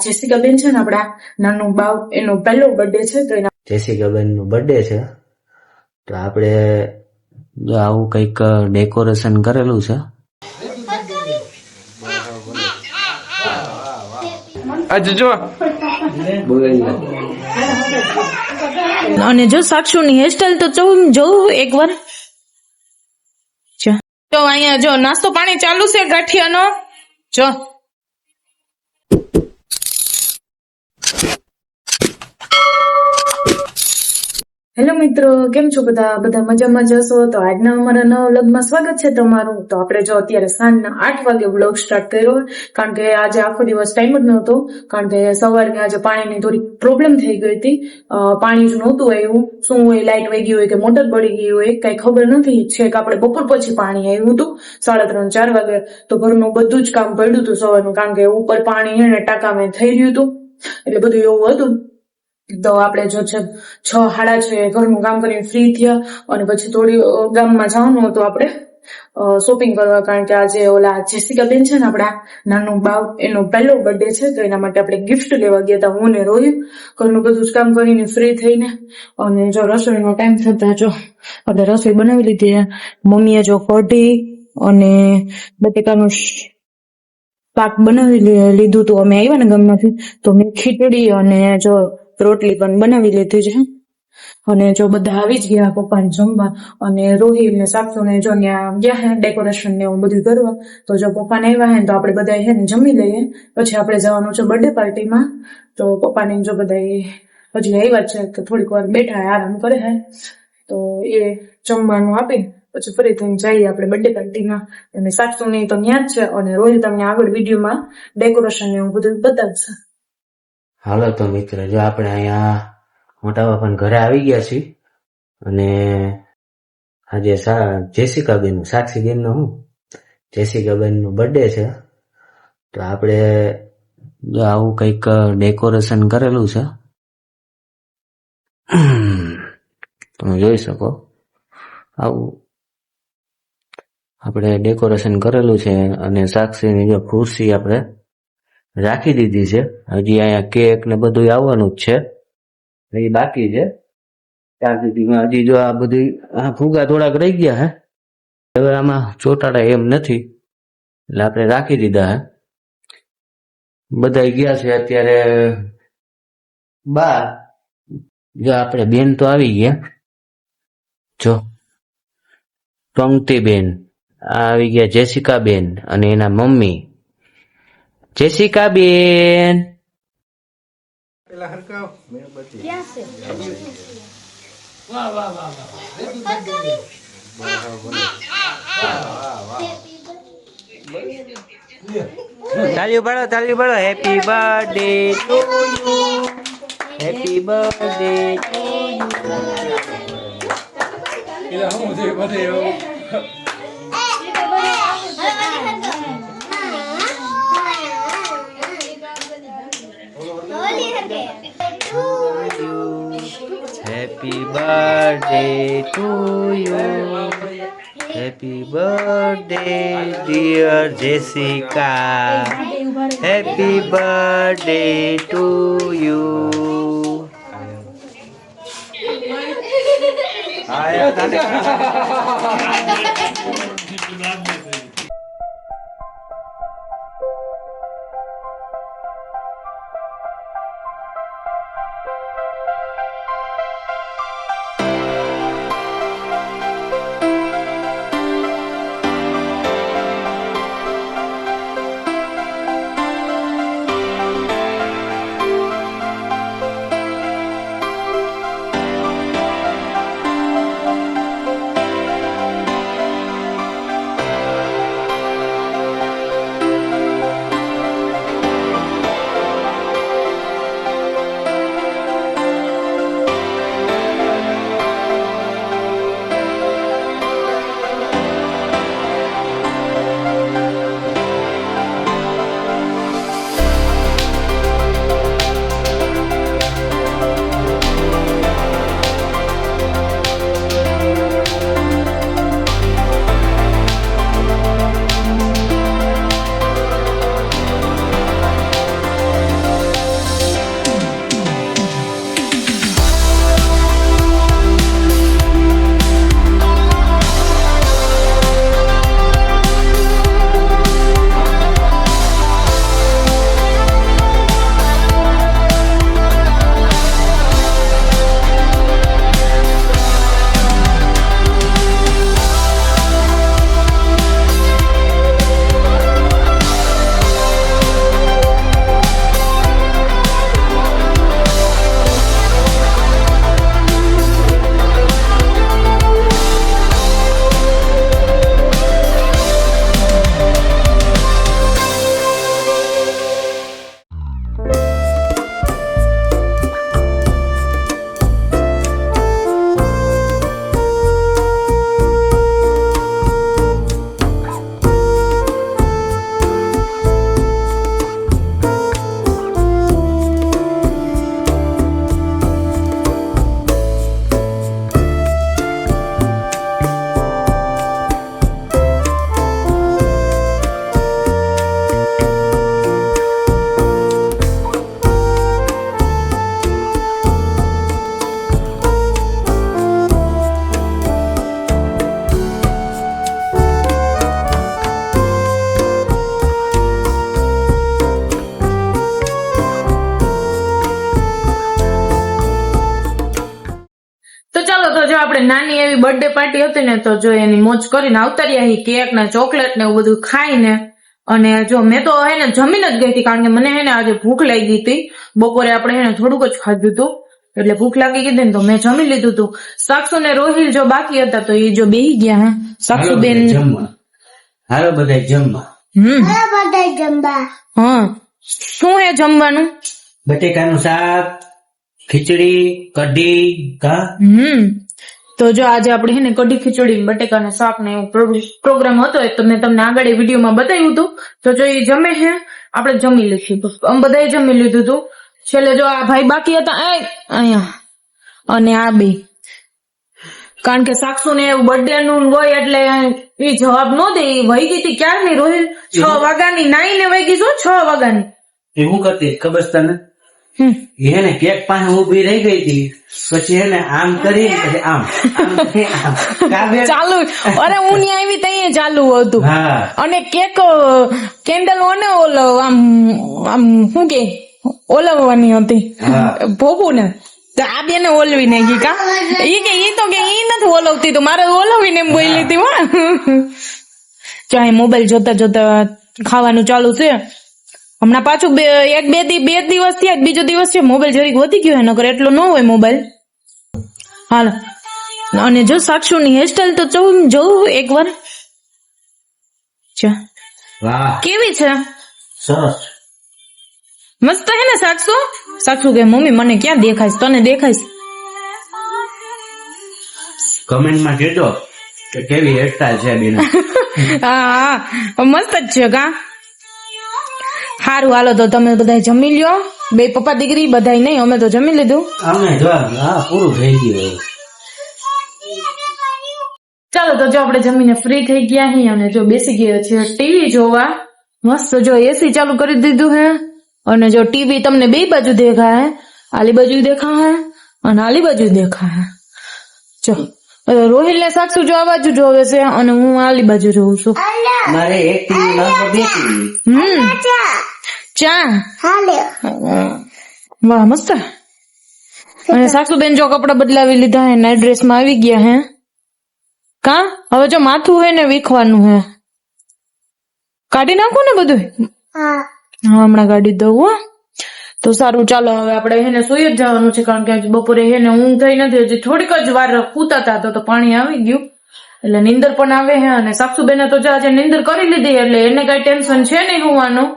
જેસિકાબેન છે ને આપણા નાનું બાવ એનો પહેલો બર્થડે છે તો એના જેસિકાબેન નો બર્થડે છે તો આપણે આવું કંઈક ડેકોરેશન કરેલું છે. આજે જો અને જો સાક્ષુની હેરસ્ટાઈલ તો જોવું એકવાર. જો અહીંયા જો નાસ્તો પાણી ચાલુ છે ગાંઠિયાનો. જો હેલો મિત્રો, કેમ છો બધા મજામાં જશો? તો આજના અમારા નવા વ્લોગમાં સ્વાગત છે તમારું. તો આપણે જો અત્યારે સાંજના 8 વાગે વ્લોગ સ્ટાર્ટ કર્યો, કારણ કે આજે આખો દિવસ ટાઈમ જ નહોતો, કારણ કે સવારે આજે પાણીની થોડી પ્રોબ્લેમ થઈ ગઈ હતી. પાણી જ નહોતું આવ્યું, શું હોય લાઇટ વહી ગઈ હોય કે મોટર પડી ગઈ હોય કઈ ખબર નથી. છેક આપણે બપોર પછી પાણી આવ્યું હતું 3:30-4 વાગે. તો ઘરનું બધું જ કામ પડ્યું હતું સવારનું, કારણ કે ઉપર પાણી એને ટાંકામાં થઈ રહ્યું હતું, એટલે બધું એવું હતું. તો આપણે જો છે 6-6:30 ઘરનું કામ કરીને ફ્રી થયા અને પછી થોડી ગામમાં જવાનું હતું આપણે શોપિંગ કરવા, કારણ કે આજે ઓલા જેસિકાબેન છે ને આપણા નાનું બાવ એનો પહેલો બર્થડે છે તો એના માટે આપણે ગિફ્ટ લેવા ગયા હતા. હું ને રોહિત ઘરનું બધું જ કામ કરીને ફ્રી થઈને અને જો રસોઈનો ટાઈમ થતા જો આપણે રસોઈ બનાવી લીધી. મમ્મીએ જો કઢી અને બટેકાનું શાક બનાવી લીધું હતું. અમે આવ્યા ને ગામમાંથી તો મેં ખીચડી અને જો રોટલી પણ બનાવી લીધી છે. અને જો બધા આવી જ ગયા પપ્પાને જમવા, અને રોહિત ને સાક્ષુ ને જો ત્યાં ગયા હે ડેકોરેશન ને એવું બધું કરવા. તો જો પપ્પાને આવ્યા હે તો આપણે બધા હે ને જમી લઈએ, પછી આપણે જવાનું છે બર્થડે પાર્ટીમાં. તો પપ્પાને જો બધા હજી આવ્યા છે કે થોડીક વાર બેઠા આરામ કરે હે, તો એ જમવાનું આપી પછી ફરી થઈને જઈએ આપણે બર્થડે પાર્ટીમાં. અને સાક્ષુ ની તો ત્યાં જ છે અને રોહિત તમને આગળ વિડીયોમાં ડેકોરેશન ને એવું બધું બતાવશે. હાલો તો મિત્ર, જો આપણે અહીંયા મોટા બાપાના ઘરે આવી ગયા છીએ અને આજે જેસિકાબેન સાક્ષીબેન નો જેસિકાબેન નો બર્થડે છે તો આપણે જો આવું કંઈક ડેકોરેશન કરેલું છે. તમે જોઈ શકો આવું આપણે ડેકોરેશન કરેલું છે. અને સાક્ષીની જો ખુરશી આપણે રાખી દીધી છે. હજી અહીંયા કેક ને બધું આવવાનું જ છે, એ બાકી છે. ત્યાં સુધીમાં હજી જો આ બધી ફુગા થોડાક રહી ગયા હે, હવે આમાં ચોટાડા એમ નથી એટલે આપણે રાખી દીધા હે. બધા ગયા છે અત્યારે બા. જો આપણે બેન તો આવી ગયા, જો પંક્તિબેન આવી ગયા, જેસિકાબેન અને એના મમ્મી. જેસિકાબેન તાલીઓ પાડો. Happy birthday to you, happy birthday to you. Happy birthday to you. Happy birthday dear Jessica. Happy birthday to you. આપણે નાની એવી બર્થડે પાર્ટી હતી ને તો જો એની મોજ કરીને આવતા રહ્યા કેક ને ચોકલેટ ને એવું બધું ખાઈને. અને જો મેં તો હે ને જમીન જ ગઈ હતી કારણ કે મને હે ને આજે ભૂખ લાગી હતી. બપોરે આપણે હે ને થોડુંક જ ખાધું હતું એટલે ભૂખ લાગી ગઈ હતી ને તો મેં જમી લીધું હતું. સાક્ષુ ને રોહિલ જો બાકી હતા તો એ જો બેહી ગયા. હે સાક્ષુ બેન હાલો બધા જમવા. હા શું હે જમવાનું? બટેકાનું શાક, ખીચડી, કઢી, કા તો જો આજે આપણે હે ને કઢી ખીચડી બટેકાના શાક ને એવું પ્રોગ્રામ હતો તો મેં તમને આગળ વિડીયોમાં બતાવ્યું હતું. તો જો એ જમે હે આપણે જમી લીધું, આમ બધાએ જમી લીધું હતું. છેલ્લે જો આ ભાઈ બાકી હતા અહીંયા અને આ બે, કારણ કે સાક્ષુ ને એવું બર્થડે નું હોય એટલે એ જવાબ ન દે. વહી ગઈ હતી ક્યારની રોહિલ 6 વાગ્યાની નાઈને વહી ગઈ છો 6 વાગ્યાની. એ શું કરતી ખબર છે તને? એ હે ને કેક પાસે ઉભી રહી ગઈ હતી પછી હે ને આમ કરી પછી આમ ચાલુ. અરે હું ની આવી ત્યાં ચાલુ હતું. અને કેક કેન્ડલ ઓને ઓલો આમ આમ શું કે ઓલવવાની હતી ભોગું ને તો આ બેને ઓલવી નાખી. કા ઈ કે ઈ તો કે ઈ નથી ઓલવતી તો મારે ઓલવીને એમ બોલી હતી. ચાહે મોબાઈલ જોતા જોતા ખાવાનું ચાલુ છે. હમણાં પાછું બે દિવસ થયા, બીજો દિવસ છે મોબાઈલ જરીક વધી ગયો નકર એટલો ન હોય મોબાઈલ. હાલો અને જો સાક્ષુ ની હેરસ્ટાઈલ તો જોઉં એકવાર કેવી છે? સરસ મસ્ત હે ને સાક્ષુ? સાક્ષુ કે મમ્મી મને ક્યાં દેખાઈશ, તને દેખાઈશ? કમેન્ટમાં કહેજો કે કેવી હેરસ્ટાઈલ છે બેન. હા મસ્ત જ છે. કા સારું હાલો તો તમે બધા જમી લ્યો, બે પપ્પા દીકરી બધા નહીં, અમે તો જમી લીધું. અમે જો પૂરું થઈ ગયું. ચાલો તો જો આપણે જમીને ફ્રી થઈ ગયા છીએ અને જો બેસી ગયા છે ટીવી જોવા. મસ્ત જો એસી ચાલુ કરી દીધું હે અને જો ટીવી તમને બે બાજુ દેખાય, આલી બાજુ દેખાય અને આલી બાજુ દેખાય. જો રોહિલ ને સાક્ષુ જો આ બાજુ જોવે છે અને હું આલી બાજુ જોઉં છું. મારે એક ટીવી માં બે ટીવી. વાહ મસ્ત. અને સાક્ષુબેન જો કપડા બદલાવી લીધા હે, નાઇટ ડ્રેસ માં આવી ગયા હે. કા હવે જો માથું હે ને વીખવાનું હે, કાઢી નાખું ને બધું. હા હમણાં કાઢી દઉં. તો સારું ચાલો હવે આપણે હેને સુઈ જ જવાનું છે કારણ કે બપોરે હેને ઊંઘ થઈ નથી. હજી થોડીક જ વાર સૂતા હતા તો પાણી આવી ગયું એટલે નીંદર પણ આવે હે. અને સાક્ષુબેને તો આજે નીંદર કરી લીધી એટલે એને કઈ ટેન્શન છે નહીં હોવાનું.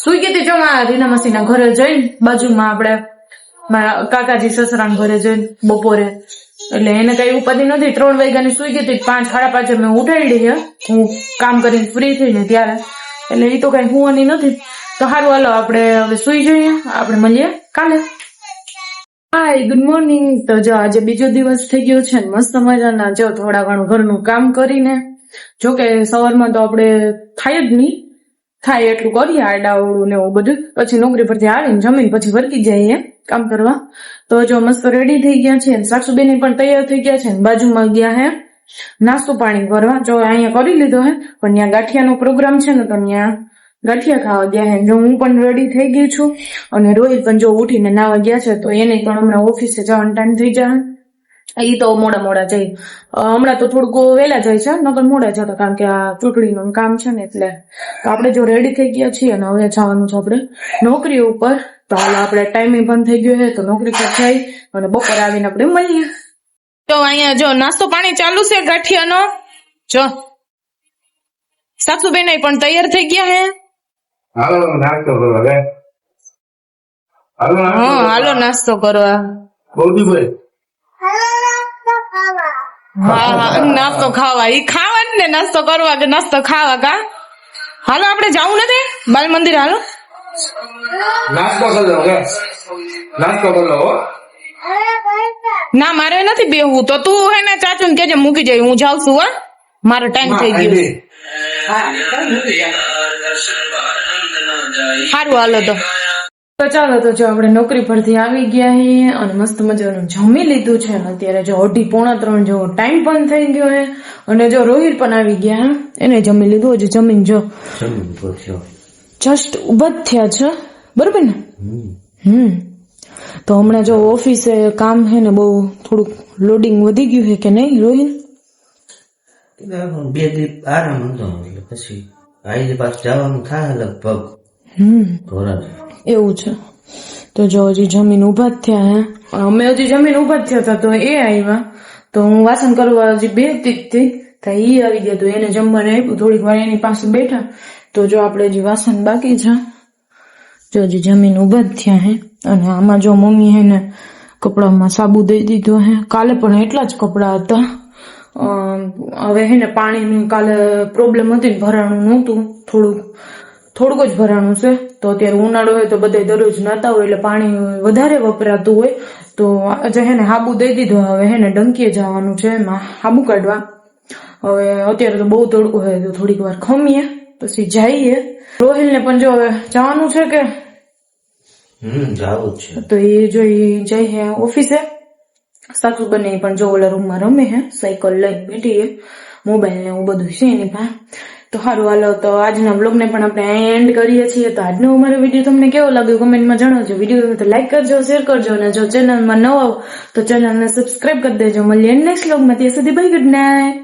સુઈ ગઈ હતી જો રીના માસી ના ઘરે જઈને, બાજુમાં આપણે મારા કાકાજી સસરાના ઘરે જઈને બપોરે, એટલે એને કઈ ઉપાધિ નથી. 3 વાગ્યાની સુઈ ગઈ હતી, 5 સાડા 5 મેં ઉઠાડી છે હું કામ કરીને ફ્રી થઈને ત્યારે, એટલે એ તો કઈ હોવાની નથી. તો સારું હાલો આપણે હવે સુઈ જઈએ, આપણે મળીએ કાલે. Hi good morning. તો જો આજે બીજો દિવસ થઈ ગયો છે ને મસ્ત મજાના જો થોડા ઘણું ઘરનું કામ કરીને, જોકે સવારમાં તો આપણે થાય જ નહીં, થાય એટલું કરીએ આડાવડું ને એવું બધું. પછી નોકરી પરથી આવીને જમીન પછી વર્કી જઈએ કામ કરવા. તો જો મસ્ત રેડી થઈ ગયા છે, સાક્ષુબેન પણ તૈયાર થઈ ગયા છે ને બાજુમાં ગયા હે નાસ્તો પાણી કરવા. જો અહીંયા કરી લીધો હે પણ ત્યાં ગાંઠિયાનો પ્રોગ્રામ છે ને તો ત્યાં ગાંઠિયા ખાવા ગયા હે. જો હું પણ રેડી થઈ ગઈ છું અને રોહિત પણ જો ઉઠીને નાવા ગયા છે તો એને પણ હમણાં ઓફિસે જવાનો ટાઈમ થઈ જાય. ઈ તો મોડા જાય, હમણાં તો થોડુંક વહેલા જાય છે નકર મોડા જતા કારણ કે આ ચૂંટણીનું કામ છે ને એટલે. તો આપણે જો રેડી થઈ ગયા છીએ અને હવે જવાનું છે આપણે નોકરી ઉપર. તો હાલ આપણે ટાઈમિંગ પણ થઈ ગયો છે તો નોકરી પર જઈ અને બપોરે આવીને આપણે મળીએ. તો અહીંયા જો નાસ્તો પાણી ચાલુ છે ગાંઠિયાનો. જો સાસુબેન પણ તૈયાર થઈ ગયા હે. હાલો નાસ્તો કરો હવે. હાલો નાસ્તો કરવા. ગોદીભાઈ હા નાસ્તો ખાવા, ઈ ખાવા ને નાસ્તો કરવા કે નાસ્તો ખાવા. કા હાલો આપણે જાવું નથી બાલ મંદિર. હાલો નાસ્તો કરો હવે. નાસ્તો કરો હો. ના મારે નથી બેહવું. તો તું હે ને ચાચુ ને કેજે મૂકી જાય, હું જાઉં છું. હા મારો ટાઈમ થઈ ગયો. સારું હાલો તો ચાલો. તો જો આપણે નોકરી પરથી આવી ગયા છીએ અને મસ્ત મજાનું જમી લીધું છે અને અત્યારે જો 2:30 જેવો ટાઈમ પણ થઈ ગયો છે. અને જો રોહિત પણ આવી ગયા, એને જમી લીધું. હજી જમીન જો જસ્ટ ઉભા જ થયા છે બરોબર ને. તો હમણાં જો ઓફિસે કામ છે ને બહુ થોડુંક લોડિંગ વધી ગયું છે કે નહીં રોહિન? 2 દિવસ આરામ હતો એટલે પછી આજે પાછું જવાનું થાય લગભગ ધોરણ. એવું છે. તો જો હજી જમીન ઉભા જ થયા હે. અમે હજી જમીન ઉભા જ થયા હતા તો એ આવ્યા, તો હું વાસણ કરવા હજી બેસતી જ હતી તો ઈ આવી ગયા, તો એને જમવાને આપ્યું, થોડીક વાર એની પાસે બેઠા. તો જો આપણે હજી વાસણ બાકી છે, જો હજી જમીન ઉભા જ થયા હે. અને આમાં જો મમ્મી હે ને કપડામાં સાબુ દઈ દીધો હે. કાલે પણ એટલા જ કપડા હતા. હવે હે ને પાણીની કાલે પ્રોબ્લેમ હતી, ભરાણું નહોતું, થોડુંક જ ભરાણું છે. તો અત્યારે ઉનાળો હોય તો બધા દરરોજ નાતા હોય એટલે પાણી વધારે વપરાતું હોય. તો આજે હે ને હાબુ દઈ દીધો. હવે હે ને ડંકીએ જવાનું છે એમાં હાબુ કાઢવા. હવે અત્યારે તો બહુ તડકો હોય તો થોડીક વાર ખમીએ પછી જઈએ. રોહિલને પણ જો હવે જવાનું છે કે જાવું જ છે. તો એ જો જઈએ ઓફિસે. સાસુ બને પણ જો ઓલા રૂમમાં રમે હે, સાયકલ લઈને બેઠી હે, મોબાઈલ ને એવું બધું છે એની પાસે. તો સારું હાલો, તો આજના બ્લોગને પણ આપણે અહીં એન્ડ કરીએ છીએ. તો આજનો અમારો વિડીયો તમને કેવો લાગ્યો કમેન્ટમાં જણાવજો. વિડીયો ગમે તો લાઈક કરજો, શેર કરજો, અને જો ચેનલમાં નવા આવો તો ચેનલને સબસ્ક્રાઇબ કરી દેજો. મળીએ નેક્સ્ટ બ્લોગમાં. ત્યાં સુધી બાય, ગુડ નાઇટ.